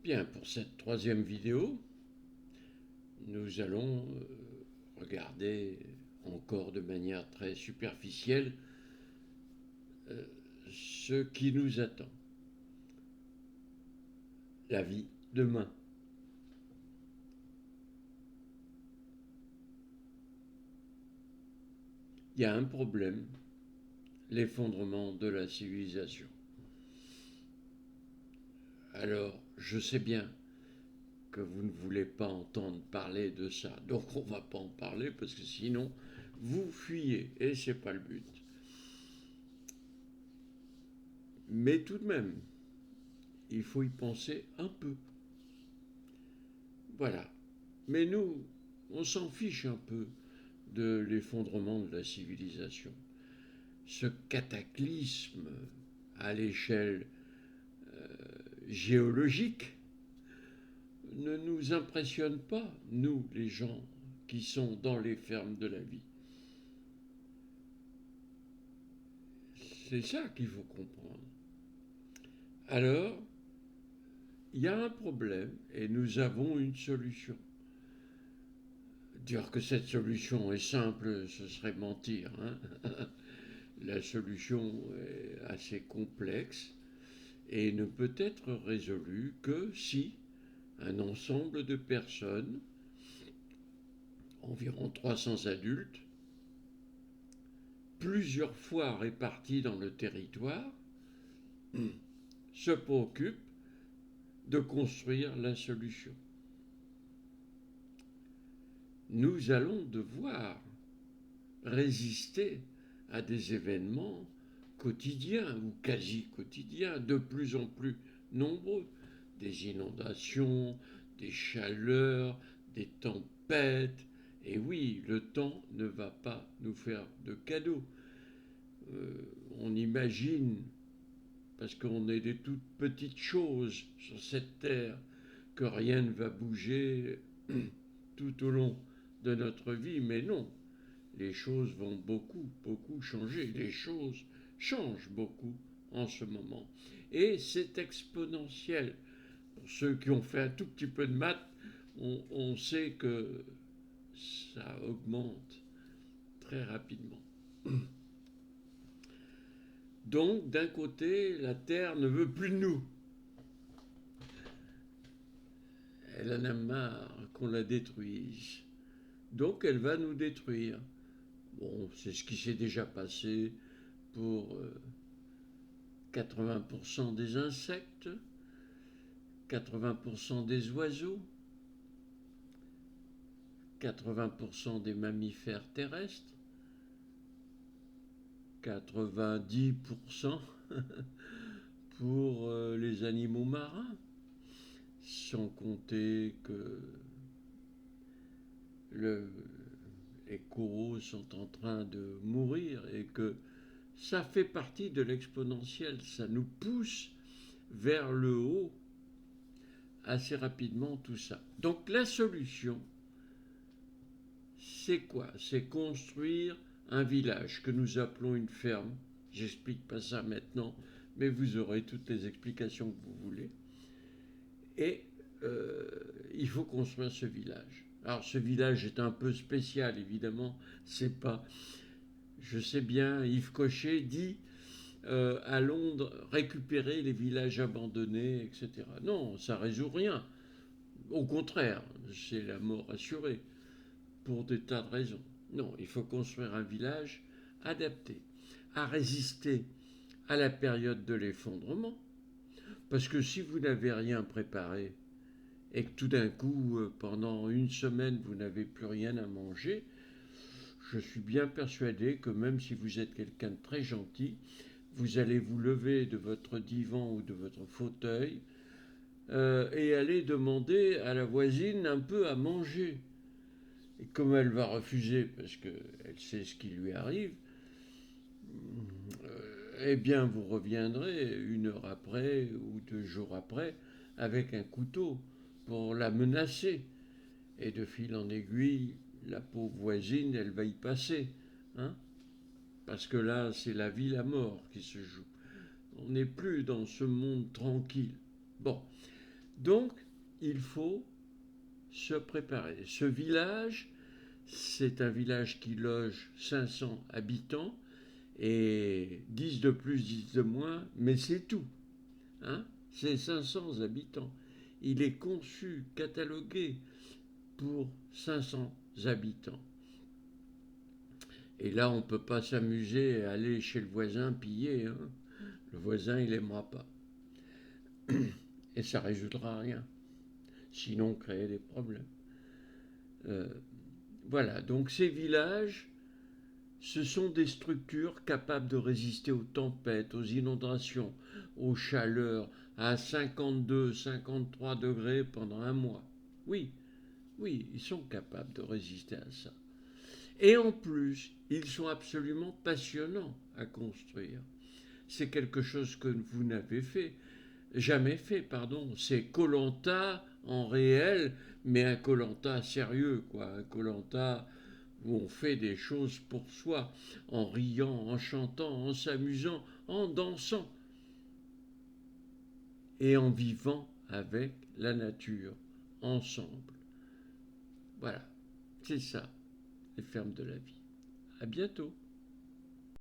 Bien, pour cette troisième vidéo, nous allons regarder encore de manière très superficielle ce qui nous attend, la vie demain. Il y a un problème, l'effondrement de la civilisation. Alors, je sais bien que vous ne voulez pas entendre parler de ça, donc on ne va pas en parler parce que sinon vous fuyez et c'est pas le but. Mais tout de même, il faut y penser un peu. Voilà. Mais nous, on s'en fiche un peu de l'effondrement de la civilisation. Ce cataclysme à l'échelle géologique ne nous impressionne pas, nous, les gens qui sont dans les fermes de la vie. C'est ça qu'il faut comprendre. Alors, il y a un problème et nous avons une solution. Dire que cette solution est simple, ce serait mentir, hein. La solution est assez complexe et ne peut être résolue que si un ensemble de personnes, environ 300 adultes, plusieurs fois répartis dans le territoire, se préoccupent de construire la solution. Nous allons devoir résister à des événements quotidiens ou quasi quotidiens, de plus en plus nombreux, des inondations, des chaleurs, des tempêtes. Et oui, le temps ne va pas nous faire de cadeaux. On imagine, parce qu'on est des toutes petites choses sur cette terre, que rien ne va bouger tout au long de notre vie, mais non, les choses vont beaucoup, beaucoup changer. Les choses changent beaucoup en ce moment. Et c'est exponentiel. Pour ceux qui ont fait un tout petit peu de maths, on sait que ça augmente très rapidement. Donc, d'un côté, la Terre ne veut plus de nous. Elle en a marre qu'on la détruise. Donc, elle va nous détruire. Bon, c'est ce qui s'est déjà passé pour 80% des insectes, 80% des oiseaux, 80% des mammifères terrestres, 90% pour les animaux marins, sans compter que les coraux sont en train de mourir et que ça fait partie de l'exponentiel, ça nous pousse vers le haut assez rapidement tout ça. Donc la solution, c'est quoi? C'est construire un village que nous appelons une ferme. J'explique pas ça maintenant, mais vous aurez toutes les explications que vous voulez. Et il faut construire ce village. Alors ce village est un peu spécial, évidemment. C'est pas, je sais bien, Yves Cochet dit à Londres récupérer les villages abandonnés, etc. Non, ça résout rien. Au contraire, c'est la mort assurée pour des tas de raisons. Non, il faut construire un village adapté à résister à la période de l'effondrement. Parce que si vous n'avez rien préparé et que tout d'un coup, pendant une semaine, vous n'avez plus rien à manger, je suis bien persuadé que même si vous êtes quelqu'un de très gentil, vous allez vous lever de votre divan ou de votre fauteuil et aller demander à la voisine un peu à manger. Et comme elle va refuser parce qu'elle sait ce qui lui arrive, eh bien vous reviendrez une heure après ou 2 jours après avec un couteau pour la menacer. Et de fil en aiguille, la pauvre voisine, elle va y passer. Hein, parce que là, c'est la vie, la mort qui se joue. On n'est plus dans ce monde tranquille. Bon, Donc, il faut se préparer. Ce village, c'est un village qui loge 500 habitants, et 10 de plus, 10 de moins, mais c'est tout. Hein, c'est 500 habitants. Il est conçu, catalogué pour 500 habitants. Et là, on ne peut pas s'amuser et aller chez le voisin piller. Hein. Le voisin, il n'aimera pas. Et ça ne résoudra rien. Sinon, créer des problèmes. Euh, voilà, donc ces villages, ce sont des structures capables de résister aux tempêtes, aux inondations, aux chaleurs, à 52, 53 degrés pendant un mois. Oui, oui, ils sont capables de résister à ça. Et en plus, ils sont absolument passionnants à construire. C'est quelque chose que vous n'avez jamais fait, pardon. C'est koh en réel, mais un koh sérieux, quoi. Un koh où on fait des choses pour soi, en riant, en chantant, en s'amusant, en dansant et en vivant avec la nature, ensemble. Voilà, c'est ça, les fermes de la vie. À bientôt.